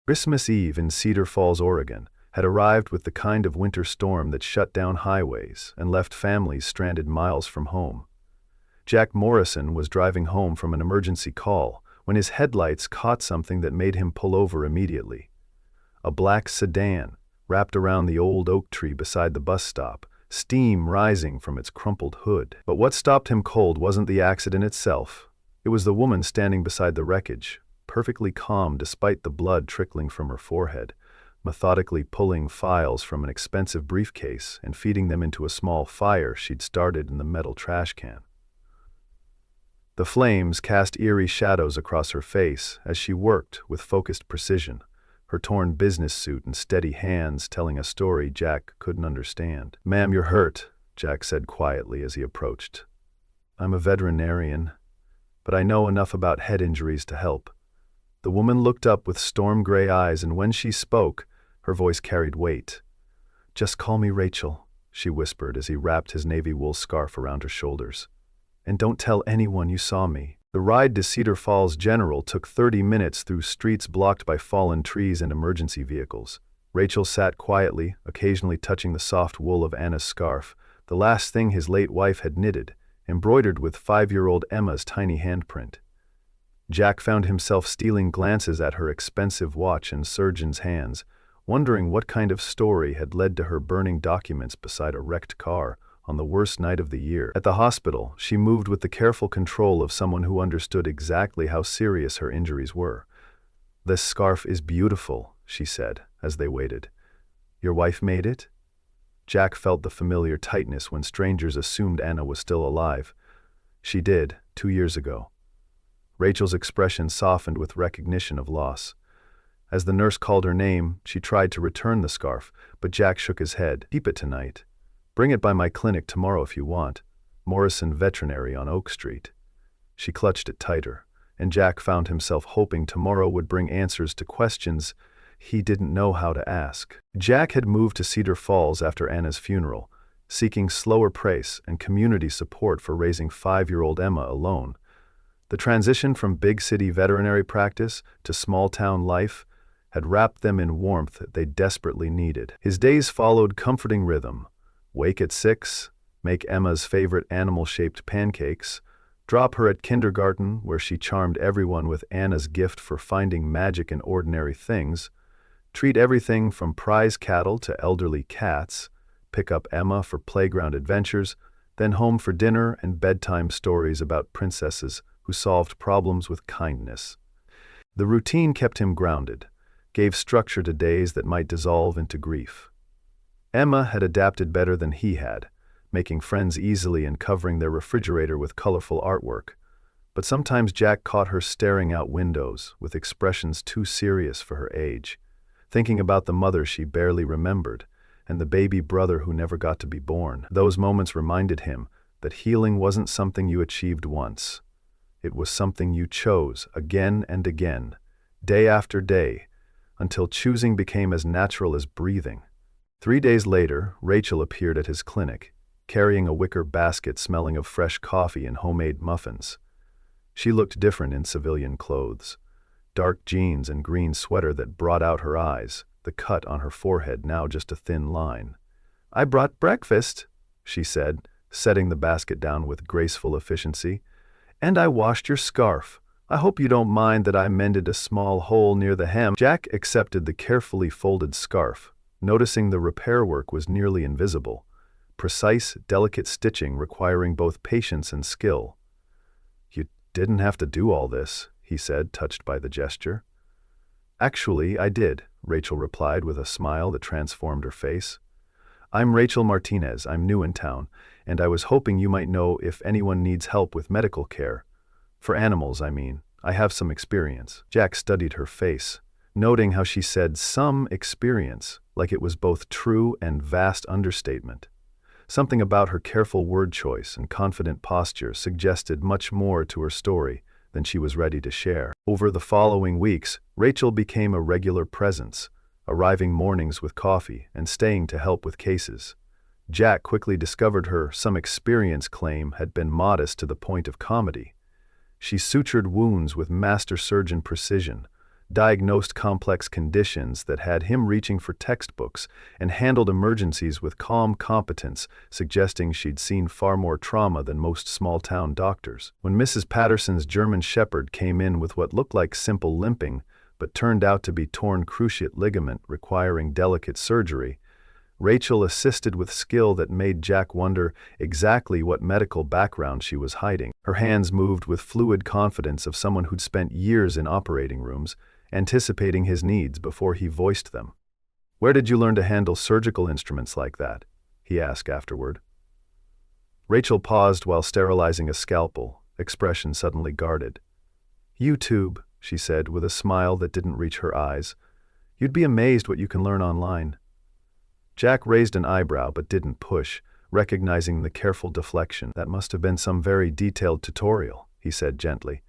Christmas Eve in Cedar Falls, Oregon, had arrived with the kind of winter storm that shut down highways and left families stranded miles from home. Jack Morrison was driving home from an emergency call when his headlights caught something that made him pull over immediately. A black sedan, wrapped around the old oak tree beside the bus stop, steam rising from its crumpled hood. But what stopped him cold wasn't the accident itself. It was the woman standing beside the wreckage, perfectly calm despite the blood trickling from her forehead, methodically pulling files from an expensive briefcase and feeding them into a small fire she'd started in the metal trash can. The flames cast eerie shadows across her face as she worked with focused precision, her torn business suit and steady hands telling a story Jack couldn't understand. "Ma'am, you're hurt," Jack said quietly as he approached. "I'm a veterinarian, but I know enough about head injuries to help." The woman looked up with storm-gray eyes, and when she spoke, her voice carried weight. "Just call me Rachel," she whispered as he wrapped his navy wool scarf around her shoulders. "And don't tell anyone you saw me." The ride to Cedar Falls General took 30 minutes through streets blocked by fallen trees and emergency vehicles. Rachel sat quietly, occasionally touching the soft wool of Anna's scarf, the last thing his late wife had knitted, embroidered with 5-year-old Emma's tiny handprint. Jack found himself stealing glances at her expensive watch in surgeon's hands, wondering what kind of story had led to her burning documents beside a wrecked car on the worst night of the year. At the hospital, she moved with the careful control of someone who understood exactly how serious her injuries were. "This scarf is beautiful," she said, as they waited. "Your wife made it?" Jack felt the familiar tightness when strangers assumed Anna was still alive. "She did, 2 years ago." Rachel's expression softened with recognition of loss. As the nurse called her name, she tried to return the scarf, but Jack shook his head. "Keep it tonight. Bring it by my clinic tomorrow if you want. Morrison Veterinary on Oak Street." She clutched it tighter, and Jack found himself hoping tomorrow would bring answers to questions he didn't know how to ask. Jack had moved to Cedar Falls after Anna's funeral, seeking slower pace and community support for raising 5-year-old Emma alone. The transition from big city veterinary practice to small-town life had wrapped them in warmth that they desperately needed. His days followed comforting rhythm. Wake at 6, make Emma's favorite animal-shaped pancakes, drop her at kindergarten where she charmed everyone with Anna's gift for finding magic in ordinary things, treat everything from prize cattle to elderly cats, pick up Emma for playground adventures, then home for dinner and bedtime stories about princesses who solved problems with kindness. The routine kept him grounded, gave structure to days that might dissolve into grief. Emma had adapted better than he had, making friends easily and covering their refrigerator with colorful artwork. But sometimes Jack caught her staring out windows with expressions too serious for her age, thinking about the mother she barely remembered and the baby brother who never got to be born. Those moments reminded him that healing wasn't something you achieved once. It was something you chose again and again, day after day, until choosing became as natural as breathing. 3 days later, Rachel appeared at his clinic, carrying a wicker basket smelling of fresh coffee and homemade muffins. She looked different in civilian clothes, dark jeans and green sweater that brought out her eyes, the cut on her forehead now just a thin line. "I brought breakfast," she said, setting the basket down with graceful efficiency. "And I washed your scarf. I hope you don't mind that I mended a small hole near the hem." Jack accepted the carefully folded scarf, noticing the repair work was nearly invisible, precise, delicate stitching requiring both patience and skill. "You didn't have to do all this," he said, touched by the gesture. "Actually, I did," Rachel replied with a smile that transformed her face. "I'm Rachel Martinez. I'm new in town, and I was hoping you might know if anyone needs help with medical care. For animals, I mean. I have some experience." Jack studied her face, noting how she said "some experience," like it was both true and vast understatement. Something about her careful word choice and confident posture suggested much more to her story than she was ready to share. Over the following weeks, Rachel became a regular presence, arriving mornings with coffee and staying to help with cases. Jack quickly discovered her "some experience" claim had been modest to the point of comedy. She sutured wounds with master surgeon precision, diagnosed complex conditions that had him reaching for textbooks, and handled emergencies with calm competence, suggesting she'd seen far more trauma than most small-town doctors. When Mrs. Patterson's German Shepherd came in with what looked like simple limping, but turned out to be torn cruciate ligament requiring delicate surgery, Rachel assisted with skill that made Jack wonder exactly what medical background she was hiding. Her hands moved with fluid confidence of someone who'd spent years in operating rooms, anticipating his needs before he voiced them. "Where did you learn to handle surgical instruments like that?" he asked afterward. Rachel paused while sterilizing a scalpel, expression suddenly guarded. "YouTube," she said with a smile that didn't reach her eyes. "You'd be amazed what you can learn online." Jack raised an eyebrow but didn't push, recognizing the careful deflection. "That must have been some very detailed tutorial," he said gently,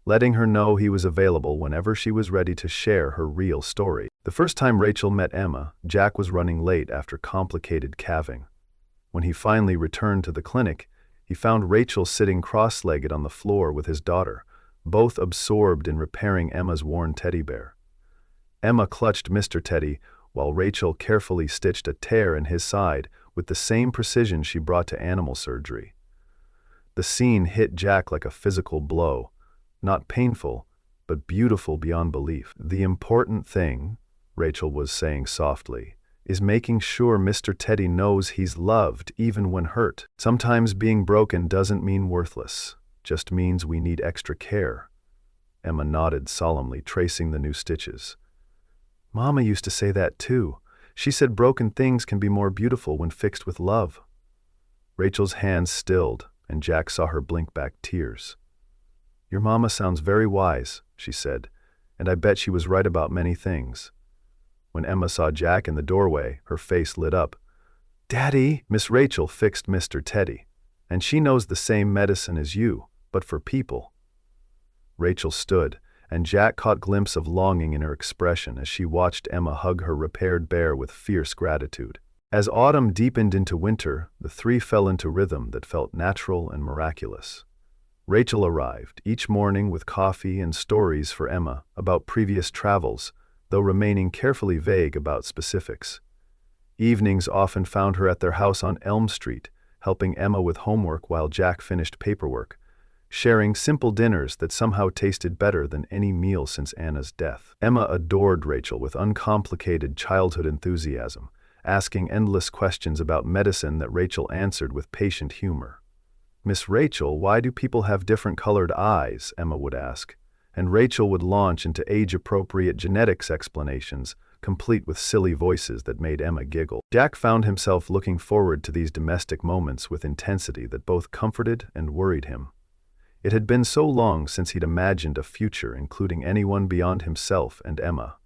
letting her know he was available whenever she was ready to share her real story. The first time Rachel met Emma, Jack was running late after complicated calving. When he finally returned to the clinic, he found Rachel sitting cross-legged on the floor with his daughter, both absorbed in repairing Emma's worn teddy bear. Emma clutched Mr. Teddy, while Rachel carefully stitched a tear in his side with the same precision she brought to animal surgery. The scene hit Jack like a physical blow, not painful, but beautiful beyond belief. "The important thing," Rachel was saying softly, "is making sure Mr. Teddy knows he's loved even when hurt. Sometimes being broken doesn't mean worthless, just means we need extra care." Emma nodded solemnly, tracing the new stitches. "Mama used to say that too. She said broken things can be more beautiful when fixed with love." Rachel's hands stilled, and Jack saw her blink back tears. "Your mama sounds very wise," she said, "and I bet she was right about many things." When Emma saw Jack in the doorway, her face lit up. "Daddy!" Miss Rachel fixed Mr. Teddy. "And she knows the same medicine as you, but for people." Rachel stood, and Jack caught a glimpse of longing in her expression as she watched Emma hug her repaired bear with fierce gratitude. As autumn deepened into winter, the three fell into rhythm that felt natural and miraculous. Rachel arrived each morning with coffee and stories for Emma about previous travels, though remaining carefully vague about specifics. Evenings often found her at their house on Elm Street, helping Emma with homework while Jack finished paperwork, sharing simple dinners that somehow tasted better than any meal since Anna's death. Emma adored Rachel with uncomplicated childhood enthusiasm, asking endless questions about medicine that Rachel answered with patient humor. "Miss Rachel, why do people have different colored eyes?" Emma would ask, and Rachel would launch into age-appropriate genetics explanations, complete with silly voices that made Emma giggle. Jack found himself looking forward to these domestic moments with intensity that both comforted and worried him. It had been so long since he'd imagined a future including anyone beyond himself and Emma.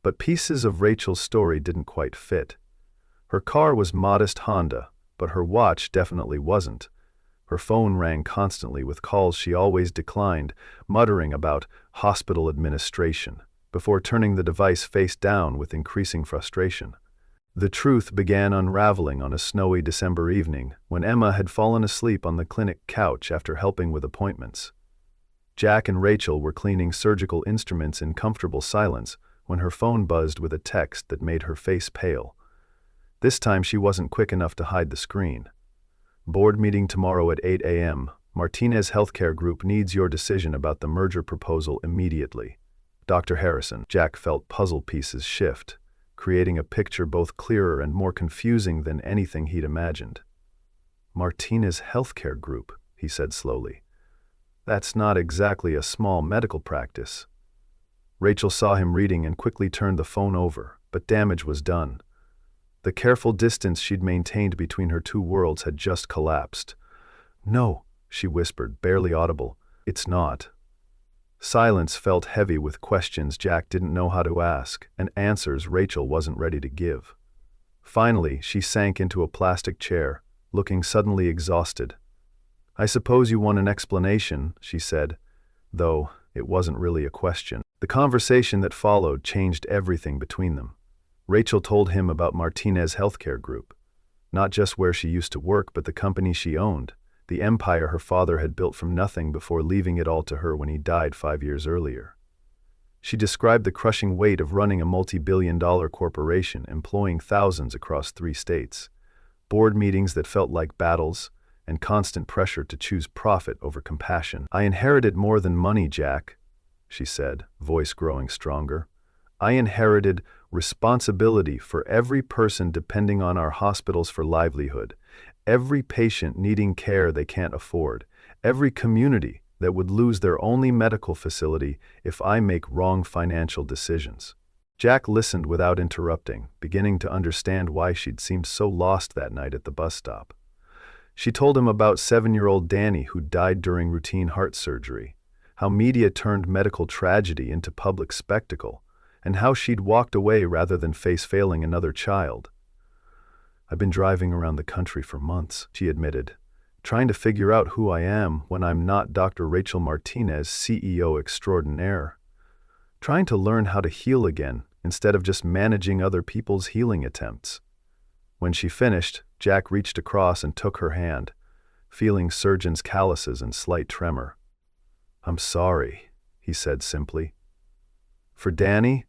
But pieces of Rachel's story didn't quite fit. Her car was modest Honda, but her watch definitely wasn't. Her phone rang constantly with calls she always declined, muttering about hospital administration, before turning the device face down with increasing frustration. The truth began unraveling on a snowy December evening when Emma had fallen asleep on the clinic couch after helping with appointments. Jack and Rachel were cleaning surgical instruments in comfortable silence when her phone buzzed with a text that made her face pale. This time she wasn't quick enough to hide the screen. "Board meeting tomorrow at 8 a.m. Martinez Healthcare Group needs your decision about the merger proposal immediately. Dr. Harrison." Jack felt puzzle pieces shift, creating a picture both clearer and more confusing than anything he'd imagined. "Martinez Healthcare Group," he said slowly. "That's not exactly a small medical practice." Rachel saw him reading and quickly turned the phone over, but damage was done. The careful distance she'd maintained between her two worlds had just collapsed. "No," she whispered, barely audible. "It's not." Silence felt heavy with questions Jack didn't know how to ask, and answers Rachel wasn't ready to give. Finally, she sank into a plastic chair, looking suddenly exhausted. "I suppose you want an explanation," she said, though it wasn't really a question. The conversation that followed changed everything between them. Rachel told him about Martinez Healthcare Group, not just where she used to work, but the company she owned, the empire her father had built from nothing before leaving it all to her when he died 5 years earlier. She described the crushing weight of running a multi-billion-dollar corporation employing thousands across 3 states, board meetings that felt like battles, and constant pressure to choose profit over compassion. "I inherited more than money, Jack," she said, voice growing stronger. "I inherited responsibility for every person depending on our hospitals for livelihood, every patient needing care they can't afford, every community that would lose their only medical facility if I make wrong financial decisions." Jack listened without interrupting, beginning to understand why she'd seemed so lost that night at the bus stop. She told him about 7-year-old Danny who died during routine heart surgery, how media turned medical tragedy into public spectacle, and how she'd walked away rather than face failing another child. "I've been driving around the country for months," she admitted, "trying to figure out who I am when I'm not Dr. Rachel Martinez, CEO extraordinaire. Trying to learn how to heal again instead of just managing other people's healing attempts." When she finished, Jack reached across and took her hand, feeling surgeon's calluses and slight tremor. "I'm sorry," he said simply. "For Danny,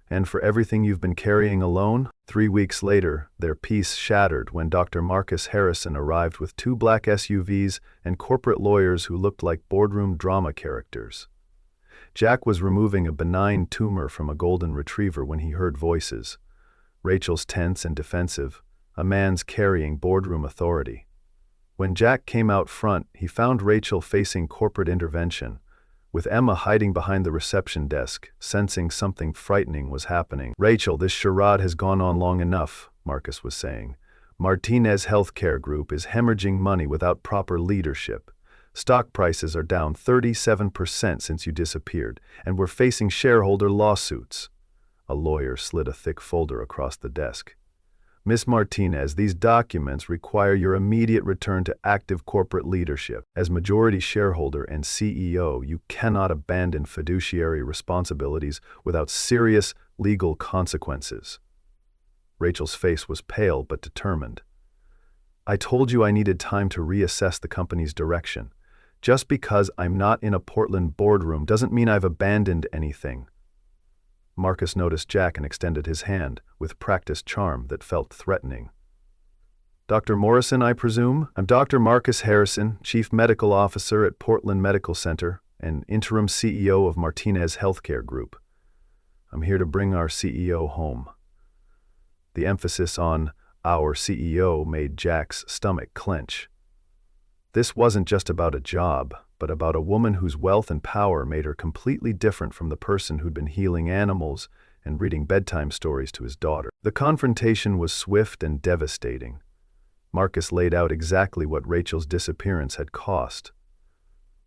and for everything you've been carrying alone." 3 weeks later, their peace shattered when Dr. Marcus Harrison arrived with 2 black SUVs and corporate lawyers who looked like boardroom drama characters. Jack was removing a benign tumor from a golden retriever when he heard voices. Rachel's tense and defensive, a man's carrying boardroom authority. When Jack came out front, he found Rachel facing corporate intervention, with Emma hiding behind the reception desk, sensing something frightening was happening. "Rachel, this charade has gone on long enough," Marcus was saying. "Martinez Healthcare Group is hemorrhaging money without proper leadership. Stock prices are down 37% since you disappeared, and we're facing shareholder lawsuits." A lawyer slid a thick folder across the desk. "Miss Martinez, these documents require your immediate return to active corporate leadership. As majority shareholder and CEO, you cannot abandon fiduciary responsibilities without serious legal consequences." Rachel's face was pale but determined. "I told you I needed time to reassess the company's direction. Just because I'm not in a Portland boardroom doesn't mean I've abandoned anything." Marcus noticed Jack and extended his hand, with practiced charm that felt threatening. "Dr. Morrison, I presume? I'm Dr. Marcus Harrison, Chief Medical Officer at Portland Medical Center and interim CEO of Martinez Healthcare Group. I'm here to bring our CEO home." The emphasis on "our CEO" made Jack's stomach clench. This wasn't just about a job, but about a woman whose wealth and power made her completely different from the person who'd been healing animals and reading bedtime stories to his daughter. The confrontation was swift and devastating. Marcus laid out exactly what Rachel's disappearance had cost.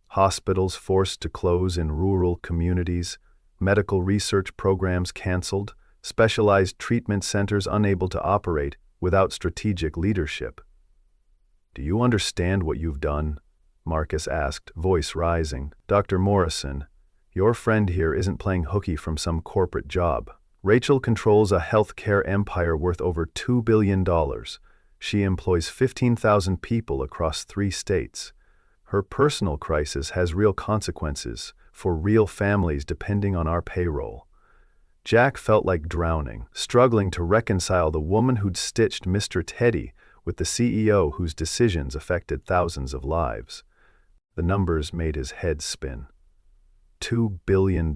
Hospitals forced to close in rural communities, medical research programs canceled, specialized treatment centers unable to operate without strategic leadership. "Do you understand what you've done?" Marcus asked, voice rising. "Dr. Morrison, your friend here isn't playing hooky from some corporate job. Rachel controls a healthcare empire worth over $2 billion. She employs 15,000 people across 3 states. Her personal crisis has real consequences for real families depending on our payroll." Jack felt like drowning, struggling to reconcile the woman who'd stitched Mr. Teddy with the CEO whose decisions affected thousands of lives. The numbers made his head spin. $2 billion,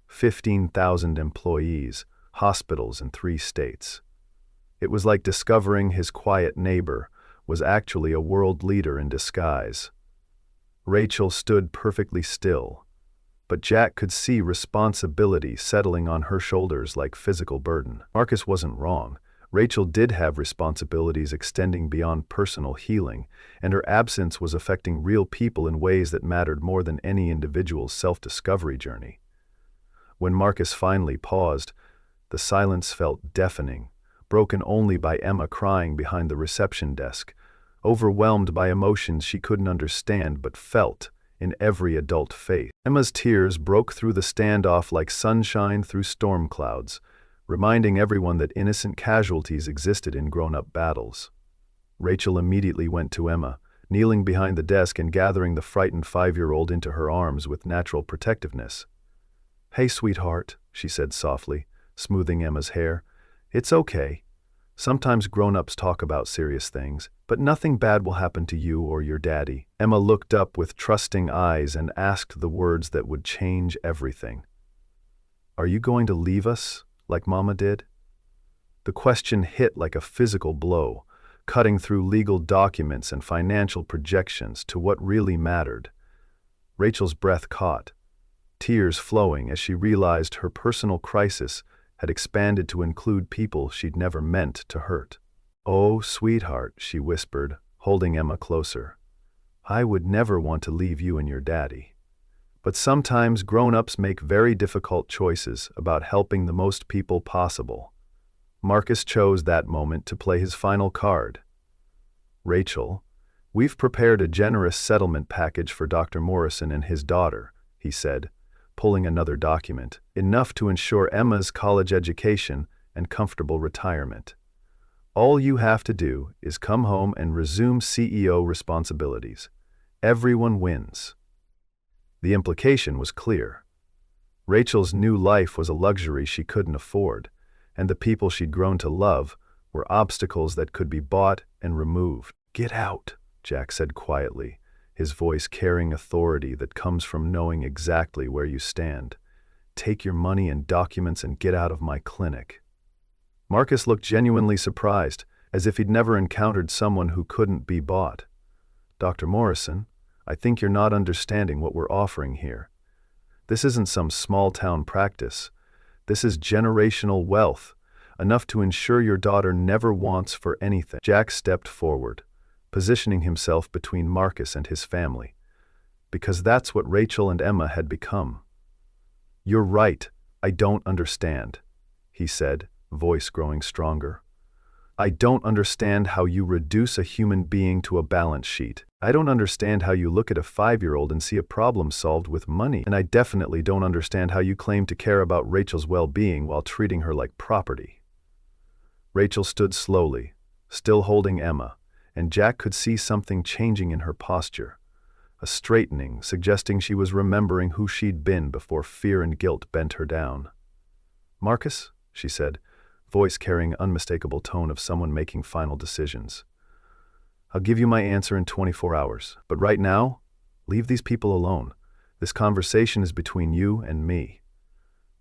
15,000 employees, hospitals in 3 states. It was like discovering his quiet neighbor was actually a world leader in disguise. Rachel stood perfectly still, but Jack could see responsibility settling on her shoulders like physical burden. Marcus wasn't wrong. Rachel did have responsibilities extending beyond personal healing, and her absence was affecting real people in ways that mattered more than any individual's self-discovery journey. When Marcus finally paused, the silence felt deafening, broken only by Emma crying behind the reception desk, overwhelmed by emotions she couldn't understand but felt in every adult face. Emma's tears broke through the standoff like sunshine through storm clouds, reminding everyone that innocent casualties existed in grown-up battles. Rachel immediately went to Emma, kneeling behind the desk and gathering the frightened 5-year-old into her arms with natural protectiveness. "Hey, sweetheart," she said softly, smoothing Emma's hair. "It's okay. Sometimes grown-ups talk about serious things, but nothing bad will happen to you or your daddy." Emma looked up with trusting eyes and asked the words that would change everything. "Are you going to leave us, like Mama did?" The question hit like a physical blow, cutting through legal documents and financial projections to what really mattered. Rachel's breath caught, tears flowing as she realized her personal crisis had expanded to include people she'd never meant to hurt. "Oh, sweetheart," she whispered, holding Emma closer. "I would never want to leave you and your daddy. But sometimes grown-ups make very difficult choices about helping the most people possible." Marcus chose that moment to play his final card. "Rachel, we've prepared a generous settlement package for Dr. Morrison and his daughter," he said, pulling another document, enough to ensure Emma's college education and comfortable retirement. "All you have to do is come home and resume CEO responsibilities. Everyone wins." The implication was clear. Rachel's new life was a luxury she couldn't afford, and the people she'd grown to love were obstacles that could be bought and removed. "Get out," Jack said quietly, his voice carrying authority that comes from knowing exactly where you stand. "Take your money and documents and get out of my clinic." Marcus looked genuinely surprised, as if he'd never encountered someone who couldn't be bought. "Dr. Morrison, I think you're not understanding what we're offering here. This isn't some small-town practice. This is generational wealth, enough to ensure your daughter never wants for anything." Jack stepped forward, positioning himself between Marcus and his family, because that's what Rachel and Emma had become. "You're right, I don't understand," he said, voice growing stronger. "I don't understand how you reduce a human being to a balance sheet. I don't understand how you look at a 5-year-old and see a problem solved with money. And I definitely don't understand how you claim to care about Rachel's well-being while treating her like property." Rachel stood slowly, still holding Emma, and Jack could see something changing in her posture, a straightening, suggesting she was remembering who she'd been before fear and guilt bent her down. "Marcus," she said, voice carrying an unmistakable tone of someone making final decisions. "I'll give you my answer in 24 hours, but right now, leave these people alone. This conversation is between you and me."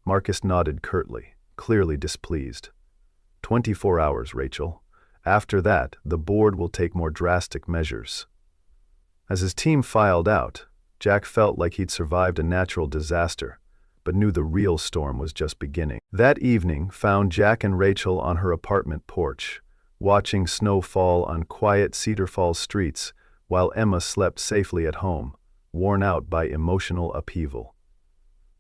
Marcus nodded curtly, clearly displeased. 24 hours, Rachel. After that, the board will take more drastic measures." As his team filed out, Jack felt like he'd survived a natural disaster, but knew the real storm was just beginning. That evening found Jack and Rachel on her apartment porch, watching snow fall on quiet Cedar Falls streets while Emma slept safely at home, worn out by emotional upheaval.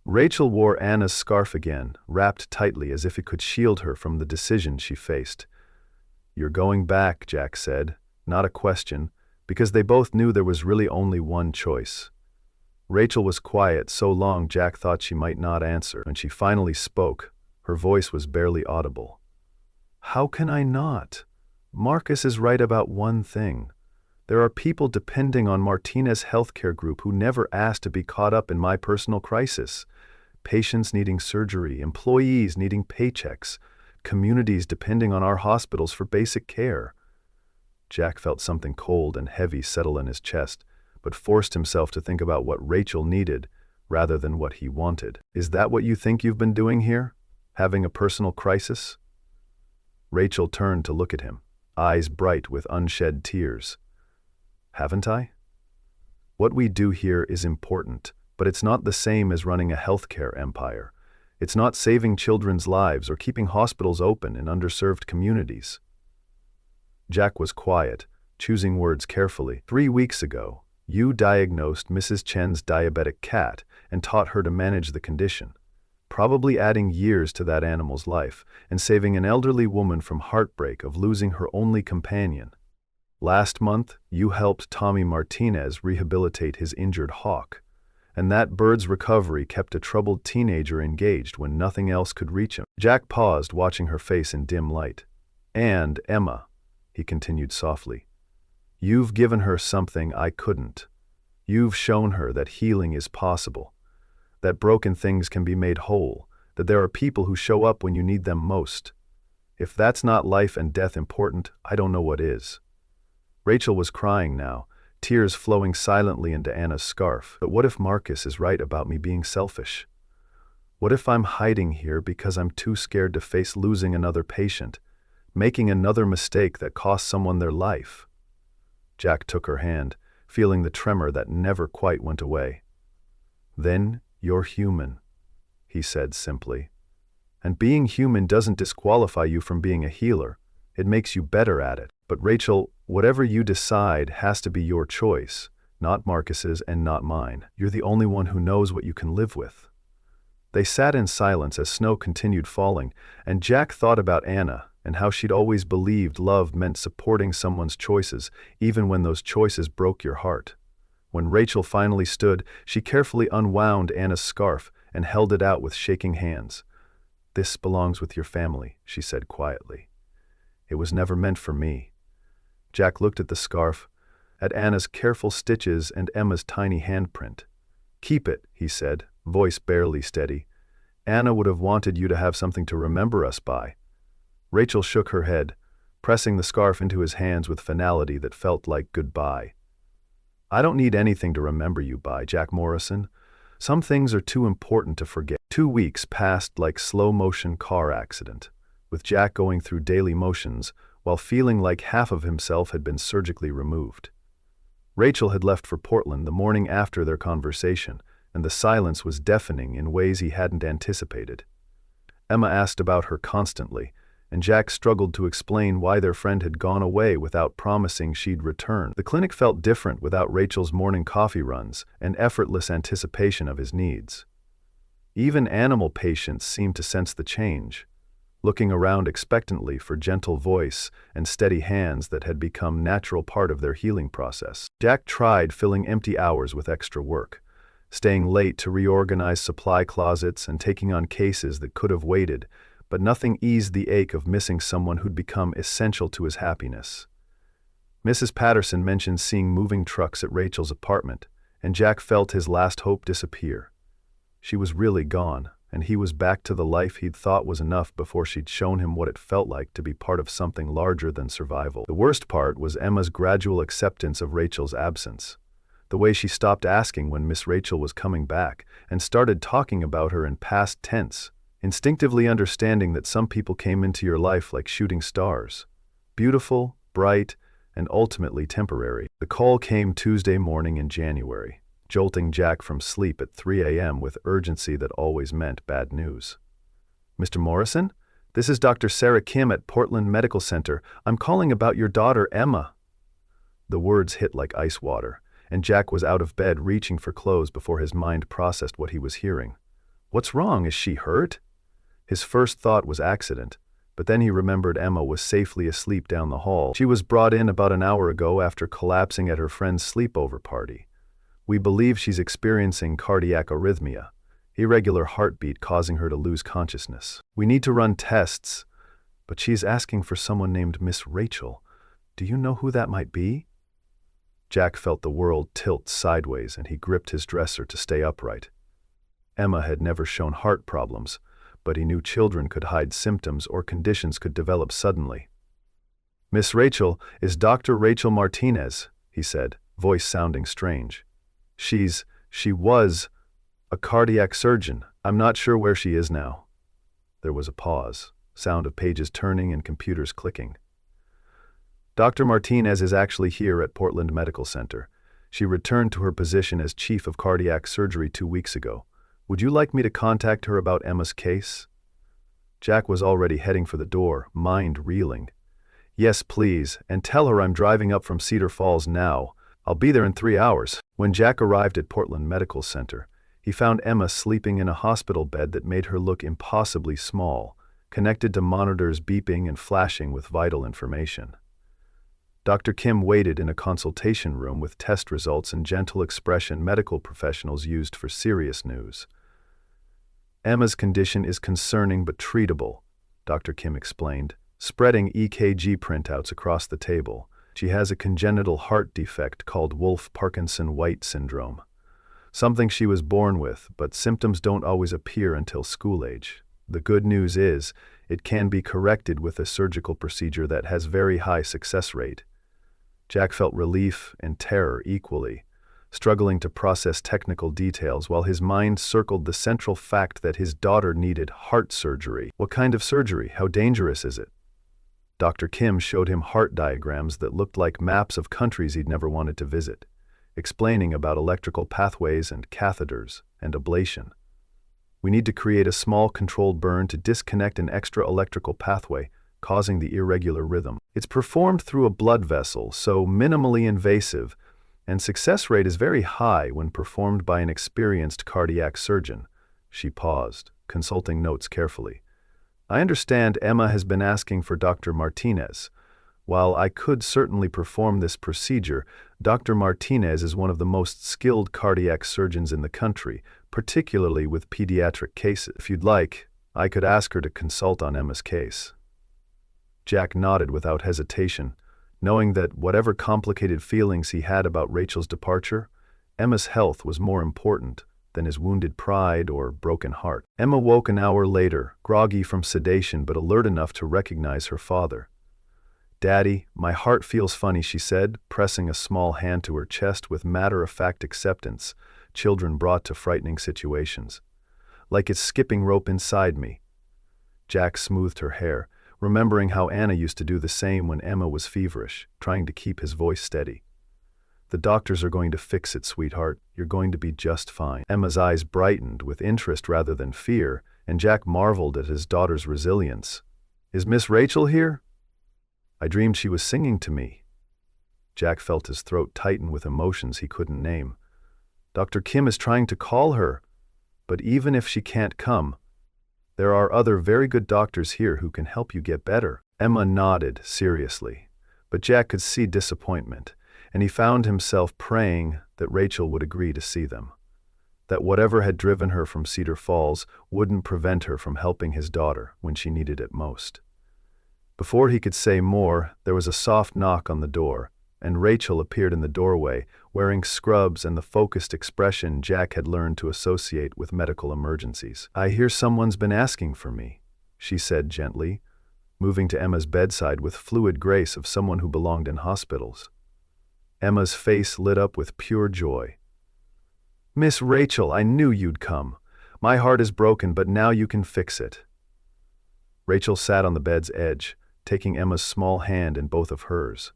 Rachel wore Anna's scarf again, wrapped tightly as if it could shield her from the decision she faced. "You're going back," Jack said, not a question, because they both knew there was really only one choice. Rachel was quiet so long Jack thought she might not answer. When she finally spoke, her voice was barely audible. "How can I not? Marcus is right about one thing. There are people depending on Martinez Healthcare Group who never asked to be caught up in my personal crisis. Patients needing surgery, employees needing paychecks, communities depending on our hospitals for basic care." Jack felt something cold and heavy settle in his chest, but forced himself to think about what Rachel needed rather than what he wanted. "Is that what you think you've been doing here? Having a personal crisis?" Rachel turned to look at him, eyes bright with unshed tears. "Haven't I? What we do here is important, but it's not the same as running a healthcare empire. It's not saving children's lives or keeping hospitals open in underserved communities." Jack was quiet, choosing words carefully. 3 weeks ago, you diagnosed Mrs. Chen's diabetic cat and taught her to manage the condition, probably adding years to that animal's life and saving an elderly woman from heartbreak of losing her only companion. Last month, you helped Tommy Martinez rehabilitate his injured hawk, and that bird's recovery kept a troubled teenager engaged when nothing else could reach him. Jack paused, watching her face in dim light. "And, Emma," he continued softly, "you've given her something I couldn't. You've shown her that healing is possible, that broken things can be made whole, that there are people who show up when you need them most. If that's not life and death important, I don't know what is. Rachel was crying now, tears flowing silently into Anna's scarf. But what if Marcus is right about me being selfish? What if I'm hiding here because I'm too scared to face losing another patient, making another mistake that costs someone their life? Jack took her hand, feeling the tremor that never quite went away. Then you're human, he said simply. And being human doesn't disqualify you from being a healer. It makes you better at it. But Rachel, whatever you decide has to be your choice, not Marcus's and not mine. You're the only one who knows what you can live with. They sat in silence as snow continued falling, and Jack thought about Anna and how she'd always believed love meant supporting someone's choices, even when those choices broke your heart. When Rachel finally stood, she carefully unwound Anna's scarf and held it out with shaking hands. "This belongs with your family," she said quietly. "It was never meant for me." Jack looked at the scarf, at Anna's careful stitches and Emma's tiny handprint. "Keep it," he said, voice barely steady. "Anna would have wanted you to have something to remember us by." Rachel shook her head, pressing the scarf into his hands with finality that felt like goodbye. "I don't need anything to remember you by, Jack Morrison. Some things are too important to forget." 2 weeks passed like slow-motion car accident, with Jack going through daily motions while feeling like half of himself had been surgically removed. Rachel had left for Portland the morning after their conversation, and the silence was deafening in ways he hadn't anticipated. Emma asked about her constantly, and Jack struggled to explain why their friend had gone away without promising she'd return. The clinic felt different without Rachel's morning coffee runs and effortless anticipation of his needs. Even animal patients seemed to sense the change, looking around expectantly for gentle voice and steady hands that had become natural part of their healing process. Jack tried filling empty hours with extra work, staying late to reorganize supply closets and taking on cases that could have waited, but nothing eased the ache of missing someone who'd become essential to his happiness. Mrs. Patterson mentioned seeing moving trucks at Rachel's apartment, and Jack felt his last hope disappear. She was really gone, and he was back to the life he'd thought was enough before she'd shown him what it felt like to be part of something larger than survival. The worst part was Emma's gradual acceptance of Rachel's absence. The way she stopped asking when Miss Rachel was coming back and started talking about her in past tense, instinctively understanding that some people came into your life like shooting stars, beautiful, bright, and ultimately temporary. The call came Tuesday morning in January, jolting Jack from sleep at 3 a.m. with urgency that always meant bad news. "Mr. Morrison? This is Dr. Sarah Kim at Portland Medical Center. I'm calling about your daughter, Emma." The words hit like ice water, and Jack was out of bed reaching for clothes before his mind processed what he was hearing. "What's wrong? Is she hurt?" His first thought was accident, but then he remembered Emma was safely asleep down the hall. "She was brought in about an hour ago after collapsing at her friend's sleepover party. We believe she's experiencing cardiac arrhythmia, irregular heartbeat causing her to lose consciousness. We need to run tests, but she's asking for someone named Miss Rachel. Do you know who that might be?" Jack felt the world tilt sideways and he gripped his dresser to stay upright. Emma had never shown heart problems, but he knew children could hide symptoms or conditions could develop suddenly. "Miss Rachel is Dr. Rachel Martinez," he said, voice sounding strange. She was a cardiac surgeon. I'm not sure where she is now." There was a pause, sound of pages turning and computers clicking. "Dr. Martinez is actually here at Portland Medical Center. She returned to her position as chief of cardiac surgery 2 weeks ago. Would you like me to contact her about Emma's case?" Jack was already heading for the door, mind reeling. "Yes, please, and tell her I'm driving up from Cedar Falls now. I'll be there in 3 hours." When Jack arrived at Portland Medical Center, he found Emma sleeping in a hospital bed that made her look impossibly small, connected to monitors beeping and flashing with vital information. Dr. Kim waited in a consultation room with test results and gentle expression medical professionals used for serious news. "Emma's condition is concerning but treatable," Dr. Kim explained, spreading EKG printouts across the table. "She has a congenital heart defect called Wolff-Parkinson-White syndrome. something she was born with, but symptoms don't always appear until school age. The good news is, it can be corrected with a surgical procedure that has very high success rate. Jack felt relief and terror equally, struggling to process technical details while his mind circled the central fact that his daughter needed heart surgery. What kind of surgery? How dangerous is it? Dr. Kim showed him heart diagrams that looked like maps of countries he'd never wanted to visit, explaining about electrical pathways and catheters and ablation. We need to create a small controlled burn to disconnect an extra electrical pathway, causing the irregular rhythm. It's performed through a blood vessel, so minimally invasive, and success rate is very high when performed by an experienced cardiac surgeon. She paused, consulting notes carefully. I understand Emma has been asking for Dr. Martinez. While I could certainly perform this procedure, Dr. Martinez is one of the most skilled cardiac surgeons in the country, particularly with pediatric cases. If you'd like, I could ask her to consult on Emma's case. Jack nodded without hesitation, knowing that whatever complicated feelings he had about Rachel's departure, Emma's health was more important than his wounded pride or broken heart. Emma woke an hour later, groggy from sedation but alert enough to recognize her father. "Daddy, my heart feels funny," she said, pressing a small hand to her chest with matter-of-fact acceptance children brought to frightening situations. "Like it's skipping rope inside me." Jack smoothed her hair, remembering how Anna used to do the same when Emma was feverish, trying to keep his voice steady. "The doctors are going to fix it, sweetheart. You're going to be just fine." Emma's eyes brightened with interest rather than fear, and Jack marveled at his daughter's resilience. "Is Miss Rachel here? I dreamed she was singing to me." Jack felt his throat tighten with emotions he couldn't name. "Dr. Kim is trying to call her, but even if she can't come, there are other very good doctors here who can help you get better." Emma nodded seriously, but Jack could see disappointment, and he found himself praying that Rachel would agree to see them, that whatever had driven her from Cedar Falls wouldn't prevent her from helping his daughter when she needed it most. Before he could say more, there was a soft knock on the door, and Rachel appeared in the doorway, wearing scrubs and the focused expression Jack had learned to associate with medical emergencies. "I hear someone's been asking for me," she said gently, moving to Emma's bedside with fluid grace of someone who belonged in hospitals. Emma's face lit up with pure joy. "Miss Rachel, I knew you'd come. My heart is broken, but now you can fix it." Rachel sat on the bed's edge, taking Emma's small hand in both of hers.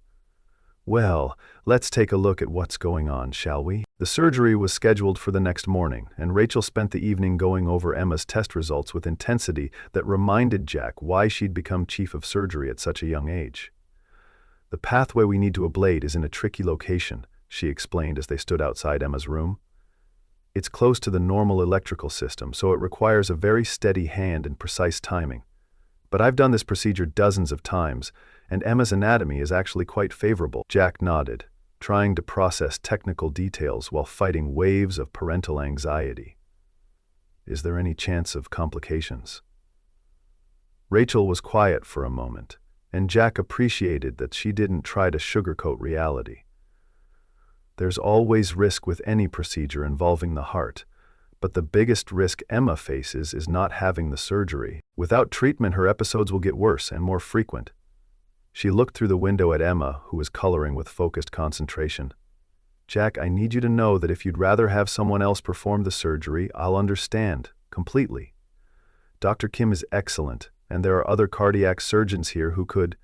"Well, let's take a look at what's going on, shall we?" The surgery was scheduled for the next morning, and Rachel spent the evening going over Emma's test results with intensity that reminded Jack why she'd become chief of surgery at such a young age. "The pathway we need to ablate is in a tricky location," she explained as they stood outside Emma's room. "It's close to the normal electrical system, so it requires a very steady hand and precise timing. But I've done this procedure dozens of times, and Emma's anatomy is actually quite favorable." Jack nodded, trying to process technical details while fighting waves of parental anxiety. "Is there any chance of complications?" Rachel was quiet for a moment, and Jack appreciated that she didn't try to sugarcoat reality. "There's always risk with any procedure involving the heart, but the biggest risk Emma faces is not having the surgery. Without treatment, her episodes will get worse and more frequent." She looked through the window at Emma, who was coloring with focused concentration. "Jack, I need you to know that if you'd rather have someone else perform the surgery, I'll understand, completely. Dr. Kim is excellent, and there are other cardiac surgeons here who could—"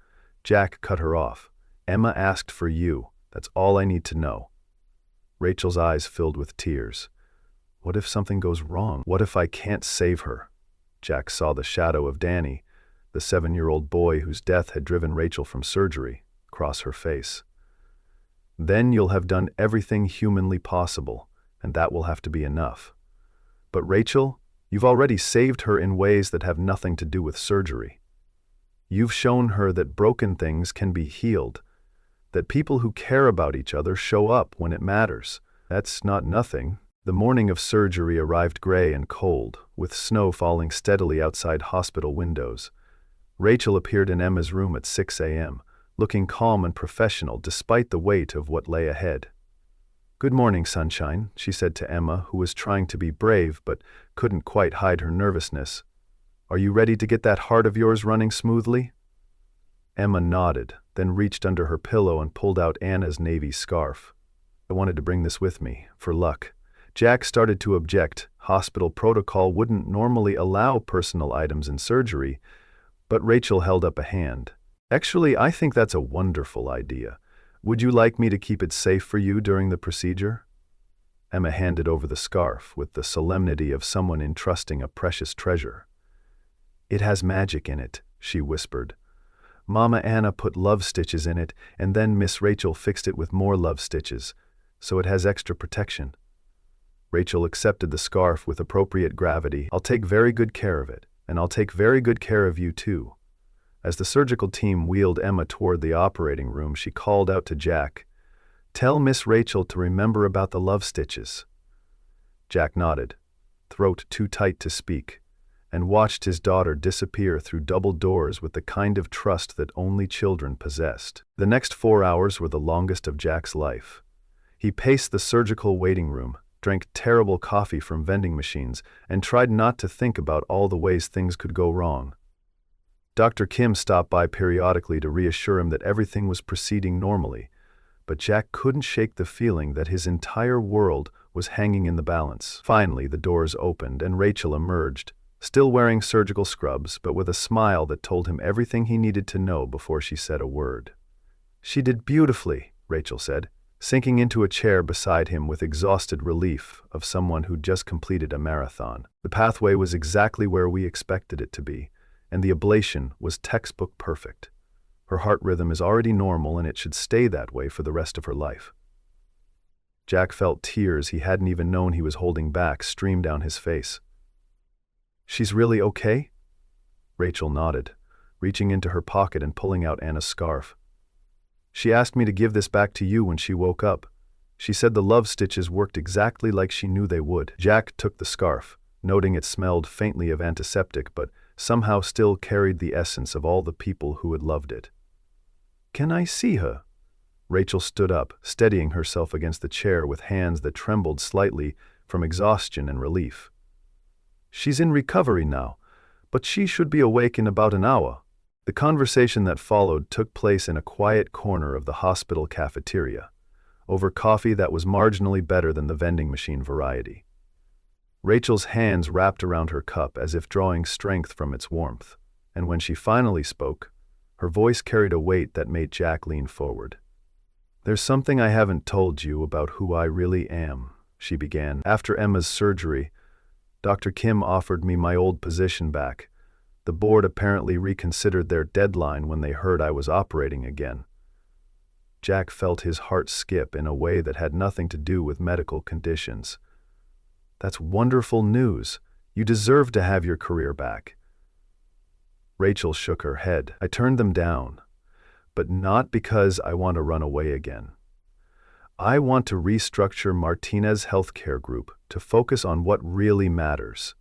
Jack cut her off. "Emma asked for you. That's all I need to know." Rachel's eyes filled with tears. "What if something goes wrong? What if I can't save her?" Jack saw the shadow of Danny, the 7-year-old boy whose death had driven Rachel from surgery, cross her face. "Then you'll have done everything humanly possible, and that will have to be enough. But Rachel, you've already saved her in ways that have nothing to do with surgery. You've shown her that broken things can be healed, that people who care about each other show up when it matters. That's not nothing." The morning of surgery arrived gray and cold, with snow falling steadily outside hospital windows. Rachel appeared in Emma's room at 6 a.m., looking calm and professional despite the weight of what lay ahead. "Good morning, sunshine," she said to Emma, who was trying to be brave but couldn't quite hide her nervousness. "Are you ready to get that heart of yours running smoothly?" Emma nodded, then reached under her pillow and pulled out Anna's navy scarf. "I wanted to bring this with me, for luck." Jack started to object. Hospital protocol wouldn't normally allow personal items in surgery, but Rachel held up a hand. "Actually, I think that's a wonderful idea. Would you like me to keep it safe for you during the procedure?" Emma handed over the scarf with the solemnity of someone entrusting a precious treasure. "It has magic in it," she whispered. "Mama Anna put love stitches in it, and then Miss Rachel fixed it with more love stitches, so it has extra protection." Rachel accepted the scarf with appropriate gravity. "I'll take very good care of it, and I'll take very good care of you too." As the surgical team wheeled Emma toward the operating room, she called out to Jack, "Tell Miss Rachel to remember about the love stitches." Jack nodded, throat too tight to speak, and watched his daughter disappear through double doors with the kind of trust that only children possessed. The next 4 hours were the longest of Jack's life. He paced the surgical waiting room, drank terrible coffee from vending machines, and tried not to think about all the ways things could go wrong. Dr. Kim stopped by periodically to reassure him that everything was proceeding normally, but Jack couldn't shake the feeling that his entire world was hanging in the balance. Finally, the doors opened and Rachel emerged, still wearing surgical scrubs, but with a smile that told him everything he needed to know before she said a word. "She did beautifully," Rachel said, sinking into a chair beside him with exhausted relief of someone who'd just completed a marathon. "The pathway was exactly where we expected it to be, and the ablation was textbook perfect. Her heart rhythm is already normal and it should stay that way for the rest of her life." Jack felt tears he hadn't even known he was holding back stream down his face. "She's really okay?" Rachel nodded, reaching into her pocket and pulling out Anna's scarf. "She asked me to give this back to you when she woke up. She said the love stitches worked exactly like she knew they would." Jack took the scarf, noting it smelled faintly of antiseptic but somehow still carried the essence of all the people who had loved it. "Can I see her?" Rachel stood up, steadying herself against the chair with hands that trembled slightly from exhaustion and relief. "She's in recovery now, but she should be awake in about an hour." The conversation that followed took place in a quiet corner of the hospital cafeteria, over coffee that was marginally better than the vending machine variety. Rachel's hands wrapped around her cup as if drawing strength from its warmth, and when she finally spoke, her voice carried a weight that made Jack lean forward. "There's something I haven't told you about who I really am," she began. "After Emma's surgery, Dr. Kim offered me my old position back. The board apparently reconsidered their deadline when they heard I was operating again." Jack felt his heart skip in a way that had nothing to do with medical conditions. "That's wonderful news. You deserve to have your career back." Rachel shook her head. "I turned them down, but not because I want to run away again. I want to restructure Martinez Healthcare Group to focus on what really matters,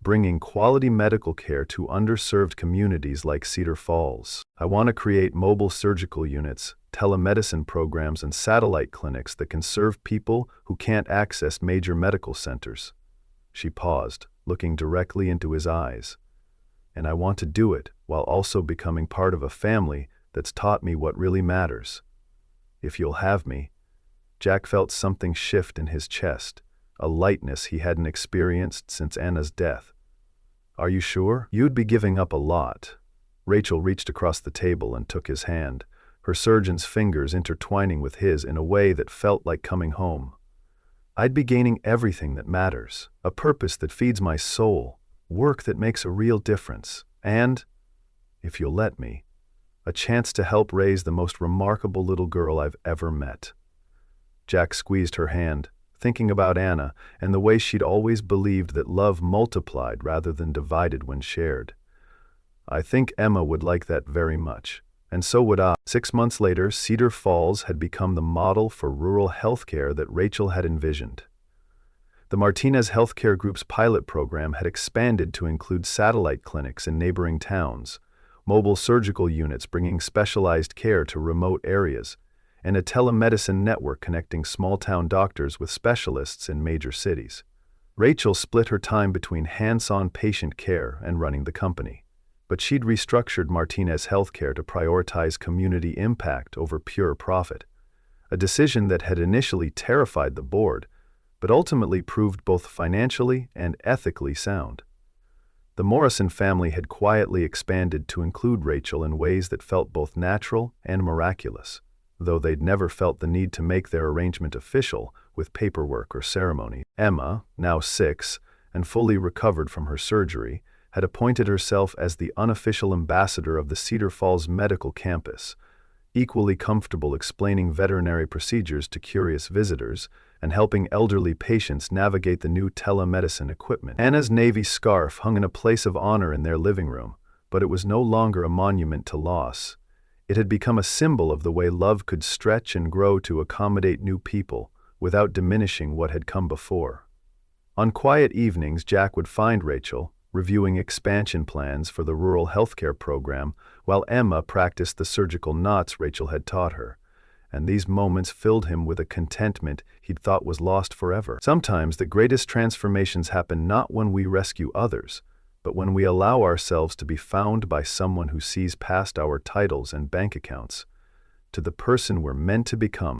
bringing quality medical care to underserved communities like Cedar Falls. I want to create mobile surgical units, telemedicine programs, and satellite clinics that can serve people who can't access major medical centers." She paused, looking directly into his eyes. "And I want to do it while also becoming part of a family that's taught me what really matters. If you'll have me." Jack felt something shift in his chest, a lightness he hadn't experienced since Anna's death. "Are you sure? You'd be giving up a lot." Rachel reached across the table and took his hand, her surgeon's fingers intertwining with his in a way that felt like coming home. "I'd be gaining everything that matters, a purpose that feeds my soul, work that makes a real difference, and, if you'll let me, a chance to help raise the most remarkable little girl I've ever met." Jack squeezed her hand, thinking about Anna and the way she'd always believed that love multiplied rather than divided when shared. "I think Emma would like that very much, and so would I." 6 months later, Cedar Falls had become the model for rural healthcare that Rachel had envisioned. The Martinez Healthcare Group's pilot program had expanded to include satellite clinics in neighboring towns, mobile surgical units bringing specialized care to remote areas, and a telemedicine network connecting small-town doctors with specialists in major cities. Rachel split her time between hands-on patient care and running the company. But she'd restructured Martinez Healthcare to prioritize community impact over pure profit, a decision that had initially terrified the board, but ultimately proved both financially and ethically sound. The Morrison family had quietly expanded to include Rachel in ways that felt both natural and miraculous, though they'd never felt the need to make their arrangement official with paperwork or ceremony. Emma, now 6 and fully recovered from her surgery, had appointed herself as the unofficial ambassador of the Cedar Falls Medical Campus, equally comfortable explaining veterinary procedures to curious visitors and helping elderly patients navigate the new telemedicine equipment. Anna's navy scarf hung in a place of honor in their living room, but it was no longer a monument to loss. It had become a symbol of the way love could stretch and grow to accommodate new people without diminishing what had come before. On quiet evenings, Jack would find Rachel, reviewing expansion plans for the rural healthcare program, while Emma practiced the surgical knots Rachel had taught her, and these moments filled him with a contentment he'd thought was lost forever. Sometimes the greatest transformations happen not when we rescue others, but when we allow ourselves to be found by someone who sees past our titles and bank accounts to the person we're meant to become.